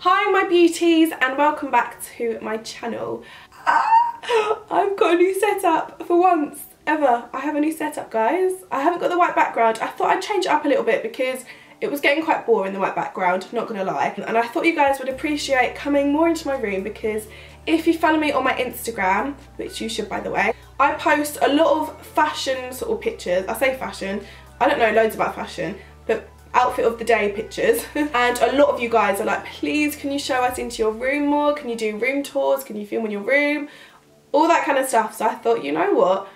Hi my beauties and welcome back to my channel. I've got a new setup for once ever. I have a new setup, guys. I haven't got the white background. I thought I'd change it up a little bit because it was getting quite boring, the white background, not gonna lie. And I thought you guys would appreciate coming more into my room because if you follow me on my Instagram, which you should by the way, I post a lot of fashion sort of pictures. I say fashion, I don't know loads about fashion, but outfit of the day pictures. And a lot of you guys are like, please can you show us into your room more? Can you do room tours? Can you film in your room? All that kind of stuff. So I thought, you know what?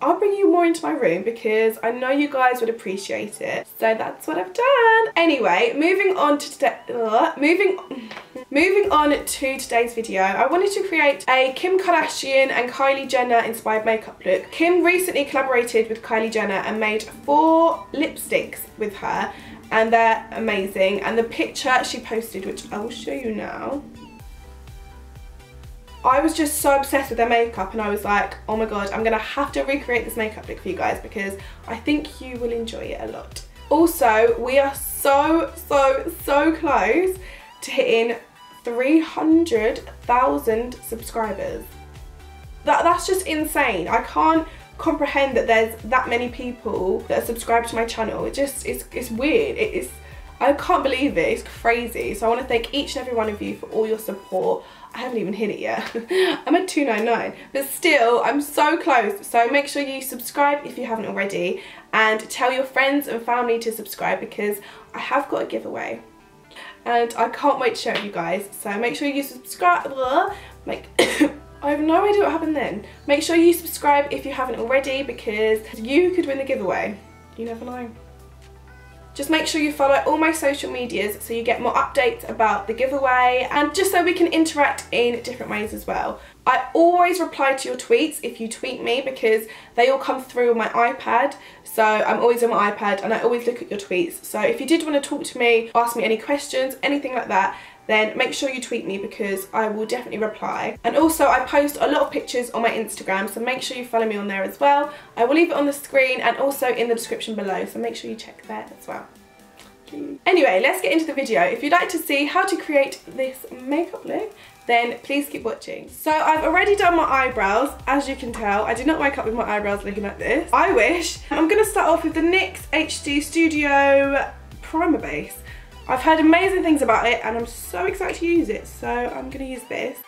I'll bring you more into my room because I know you guys would appreciate it. So that's what I've done. Anyway, moving on to today's video, I wanted to create a Kim Kardashian and Kylie Jenner inspired makeup look. Kim recently collaborated with Kylie Jenner and made 4 lipsticks with her and they're amazing. And the picture she posted, which I will show you now, I was just so obsessed with their makeup and I was like, oh my god, I'm gonna have to recreate this makeup look for you guys because I think you will enjoy it a lot. Also, we are so close to hitting 300,000 subscribers. That's just insane. I can't comprehend that there's that many people that are subscribed to my channel. It's weird. I can't believe it. It's crazy. So I want to thank each and every one of you for all your support. I haven't even hit it yet. I'm at 299, but still I'm so close. So make sure you subscribe if you haven't already and tell your friends and family to subscribe because I have got a giveaway and I can't wait to share it with you guys. So make sure you subscribe. I have no idea what happened then. Make sure you subscribe if you haven't already because you could win the giveaway. You never know. Just make sure you follow all my social medias so you get more updates about the giveaway and just so we can interact in different ways as well. I always reply to your tweets if you tweet me because they all come through on my iPad. So I'm always on my iPad and I always look at your tweets. So if you did want to talk to me, ask me any questions, anything like that, then make sure you tweet me because I will definitely reply. And also I post a lot of pictures on my Instagram, so make sure you follow me on there as well. I will leave it on the screen and also in the description below, so make sure you check there as well. Anyway, let's get into the video. If you'd like to see how to create this makeup look, then please keep watching. So I've already done my eyebrows, as you can tell. I did not wake up with my eyebrows looking like this. I wish. I'm going to start off with the NYX HD Studio Primer Base. I've heard amazing things about it and I'm so excited to use it, so I'm going to use this.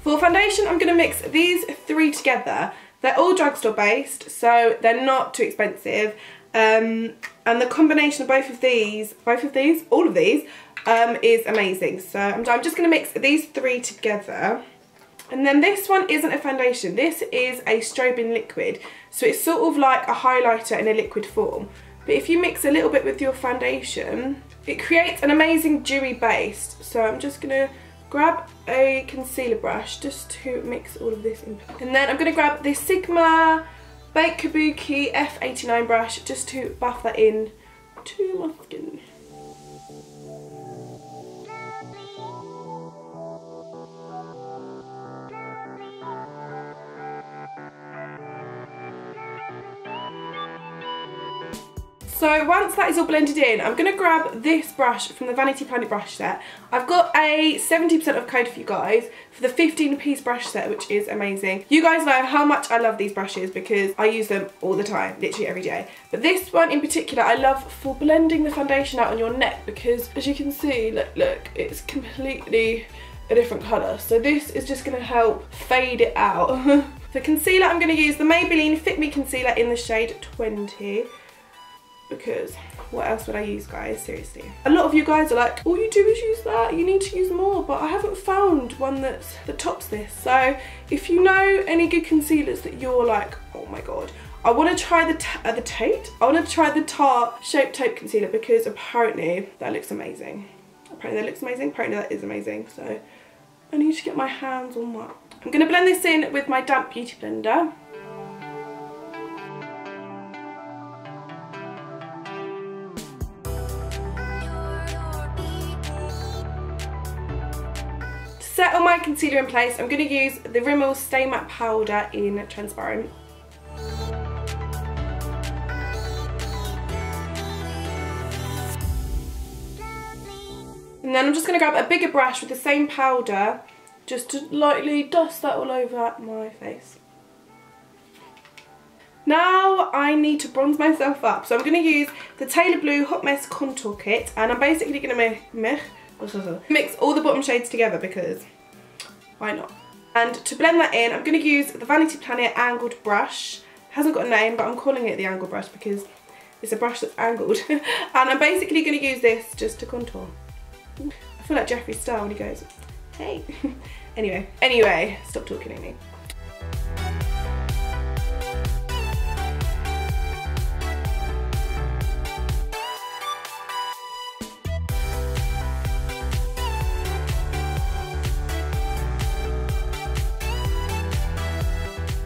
For foundation, I'm going to mix these 3 together. They're all drugstore based, so they're not too expensive. And the combination of all of these, is amazing. So I'm just going to mix these 3 together. And then this one isn't a foundation. This is a strobing liquid. So it's sort of like a highlighter in a liquid form. But if you mix a little bit with your foundation, it creates an amazing dewy base. So I'm just going to grab a concealer brush just to mix all of this in. And then I'm going to grab this Sigma Baked Kabuki F89 brush just to buff that in to my skin. So once that is all blended in, I'm going to grab this brush from the Vanity Planet brush set. I've got a 70% off code for you guys for the 15-piece brush set, which is amazing. You guys know how much I love these brushes because I use them all the time, literally every day. But this one in particular I love for blending the foundation out on your neck because as you can see, look, it's completely a different colour. So this is just going to help fade it out. For concealer, I'm going to use the Maybelline Fit Me concealer in the shade 20. Because what else would I use, guys? Seriously. A lot of you guys are like, all you do is use that, you need to use more, but I haven't found one that tops this. So if you know any good concealers that you're like, oh my god, I want to try the Tarte Shape Tape concealer because apparently that looks amazing. Apparently that is amazing. So I need to get my hands on that. I'm going to blend this in with my damp beauty blender. settle my concealer in place, I'm going to use the Rimmel Stay Matte Powder in Transparent. And then I'm just going to grab a bigger brush with the same powder, just to lightly dust that all over my face. Now I need to bronze myself up, so I'm going to use the Tayla Blue Hot Mess Contour Kit, and I'm basically going to mix all the bottom shades together because why not? And to blend that in, I'm going to use the Vanity Planet Angled Brush. It hasn't got a name, but I'm calling it the Angled Brush because it's a brush that's angled. And I'm basically going to use this just to contour. I feel like Jeffree Star when he goes, hey. Anyway, stop talking at me.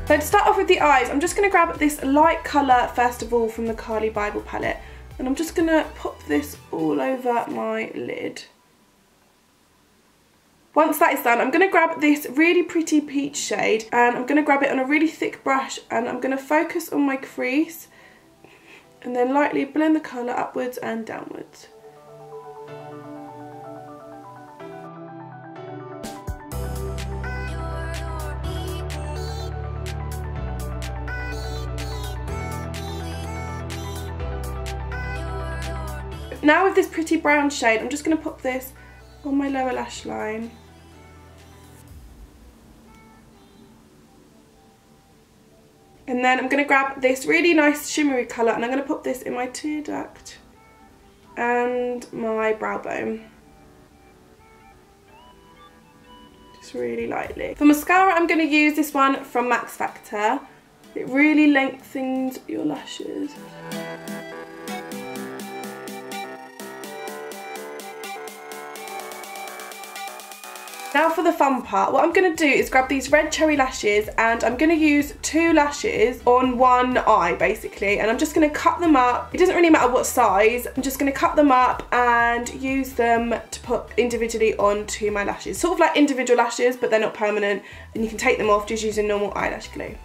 So to start off with the eyes, I'm just going to grab this light colour first of all from the Carli Bybel palette, and I'm just going to pop this all over my lid. Once that is done, I'm going to grab this really pretty peach shade, and I'm going to grab it on a really thick brush, and I'm going to focus on my crease and then lightly blend the colour upwards and downwards. Now with this pretty brown shade, I'm just going to pop this on my lower lash line. And then I'm going to grab this really nice shimmery colour, and I'm going to pop this in my tear duct and my brow bone. Just really lightly. For mascara, I'm going to use this one from Max Factor. It really lengthens your lashes. Now for the fun part, what I'm going to do is grab these red cherry lashes, and I'm going to use 2 lashes on one eye basically, and I'm just going to cut them up. It doesn't really matter what size, I'm just going to cut them up and use them to put individually onto my lashes. Sort of like individual lashes, but they're not permanent, and you can take them off just using normal eyelash glue.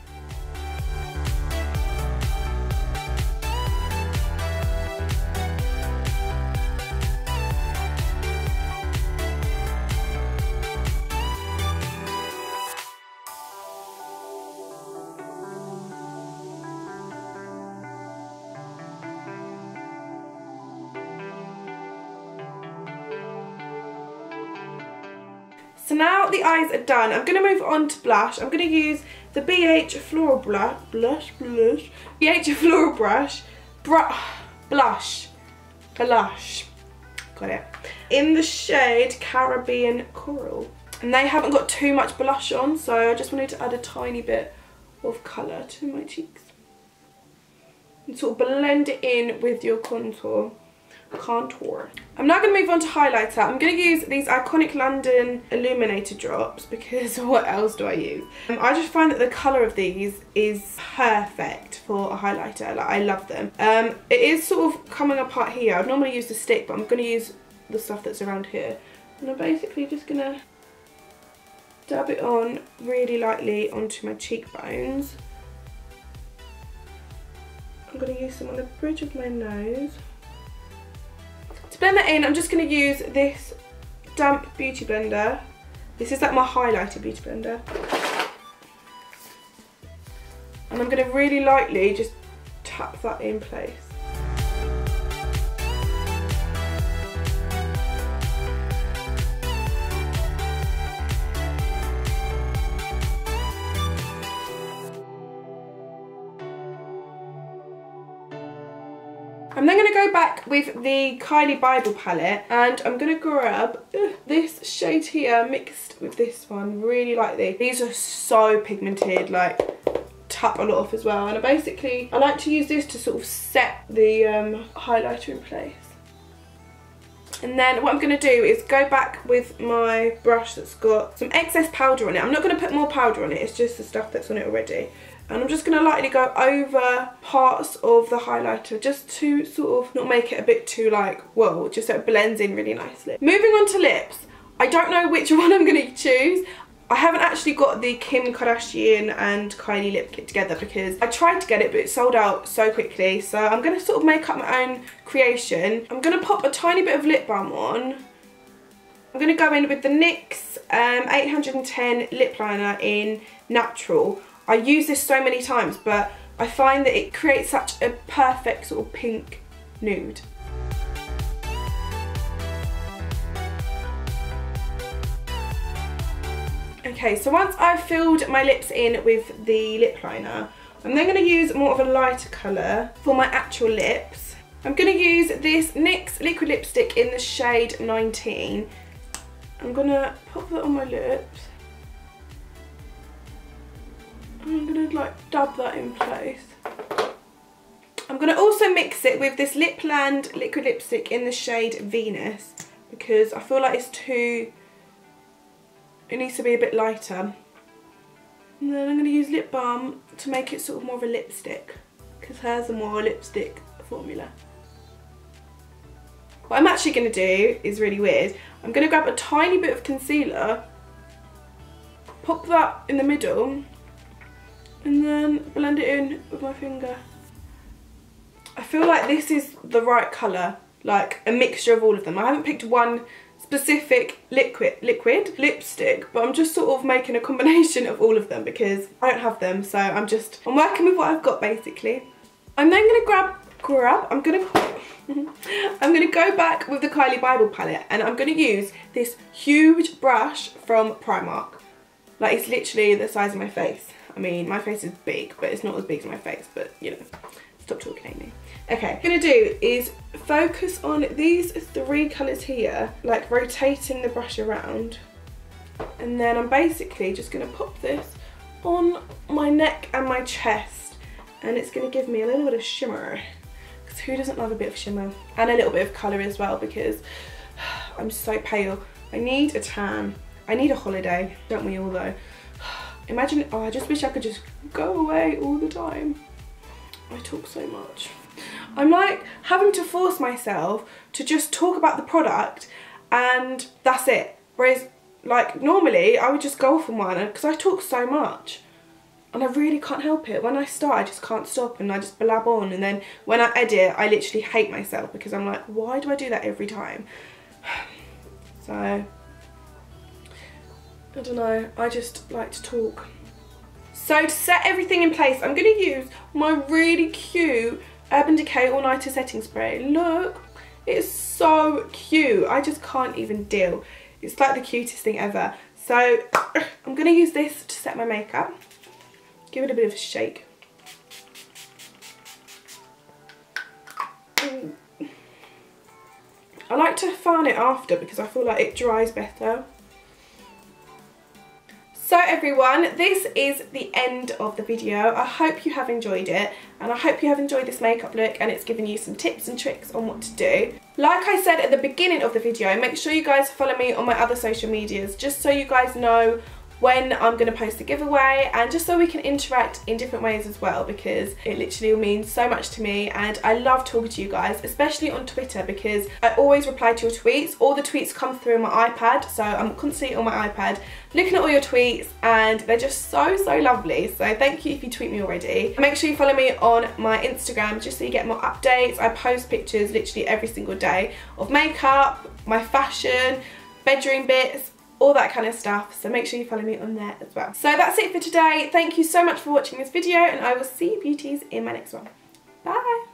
So now the eyes are done, I'm going to move on to blush. I'm going to use the BH Floral Blush, got it, in the shade Caribbean Coral. And they haven't got too much blush on, so I just wanted to add a tiny bit of colour to my cheeks. And sort of blend it in with your contour. I'm now going to move on to highlighter. I'm going to use these Iconic London Illuminator drops because what else do I use? I just find that the colour of these is perfect for a highlighter. Like, I love them. It is sort of coming apart here. I'd normally use the stick, but I'm going to use the stuff that's around here. And I'm basically just going to dab it on really lightly onto my cheekbones. I'm going to use some on the bridge of my nose. To blend that in, I'm just going to use this damp beauty blender. This is like my highlighter beauty blender. And I'm going to really lightly just tap that in place. I'm then going to go back with the Kylie Bybel palette, and I'm going to grab this shade here mixed with this one, really lightly. These are so pigmented, like tap a lot off as well, and I like to use this to sort of set the highlighter in place. And then what I'm going to do is go back with my brush that's got some excess powder on it. I'm not going to put more powder on it, it's just the stuff that's on it already. And I'm just going to lightly go over parts of the highlighter just to sort of not make it a bit too like, whoa, just so it blends in really nicely. Moving on to lips, I don't know which one I'm going to choose. I haven't actually got the Kim Kardashian and Kylie lip kit together because I tried to get it but it sold out so quickly. So I'm going to sort of make up my own creation. I'm going to pop a tiny bit of lip balm on. I'm going to go in with the NYX 810 lip liner in Natural. I use this so many times but I find that it creates such a perfect sort of pink nude. Okay, so once I've filled my lips in with the lip liner, I'm then going to use more of a lighter colour for my actual lips. I'm going to use this NYX liquid lipstick in the shade 19. I'm going to pop that on my lips. I'm going to like dab that in place. I'm going to also mix it with this Lipland liquid lipstick in the shade Venus because I feel like it's too... It needs to be a bit lighter. And then I'm going to use lip balm to make it sort of more of a lipstick because hers are more a lipstick formula. What I'm actually going to do is really weird. I'm going to grab a tiny bit of concealer, pop that in the middle and then blend it in with my finger. I feel like this is the right colour, like a mixture of all of them. I haven't picked one specific liquid lipstick, but I'm just sort of making a combination of all of them because I don't have them, so I'm working with what I've got basically. I'm then going to I'm going to go back with the Kylie Bybel palette and I'm going to use this huge brush from Primark. Like it's literally the size of my face. I mean, my face is big, but it's not as big as my face, but you know, stop talking, Amy. Okay, what I'm going to do is focus on these three colours here, like rotating the brush around. And then I'm basically just going to pop this on my neck and my chest. And it's going to give me a little bit of shimmer. Because who doesn't love a bit of shimmer? And a little bit of colour as well because I'm so pale. I need a tan. I need a holiday. Don't we all though? Imagine, oh, I just wish I could just go away all the time. I talk so much. I'm like having to force myself to just talk about the product and that's it. Whereas like normally I would just go off on one because I talk so much and I really can't help it. When I start I just can't stop and I just blab on, and then when I edit I literally hate myself because I'm like, why do I do that every time? So I don't know, I just like to talk. So to set everything in place, I'm going to use my really cute Urban Decay All Nighter Setting Spray. Look, it's so cute. I just can't even deal. It's like the cutest thing ever. So I'm going to use this to set my makeup. Give it a bit of a shake. I like to fan it after because I feel like it dries better. So everyone, this is the end of the video. I hope you have enjoyed it and I hope you have enjoyed this makeup look and it's given you some tips and tricks on what to do. Like I said at the beginning of the video, make sure you guys follow me on my other social medias just so you guys know when I'm going to post a giveaway and just so we can interact in different ways as well because it literally means so much to me and I love talking to you guys, especially on Twitter because I always reply to your tweets. All the tweets come through on my iPad, so I'm constantly on my iPad looking at all your tweets and they're just so lovely, so thank you if you tweet me already. Make sure you follow me on my Instagram just so you get more updates. I post pictures literally every single day of makeup, my fashion, bedroom bits, all that kind of stuff, so make sure you follow me on there as well. So that's it for today. Thank you so much for watching this video and I will see you beauties in my next one. Bye!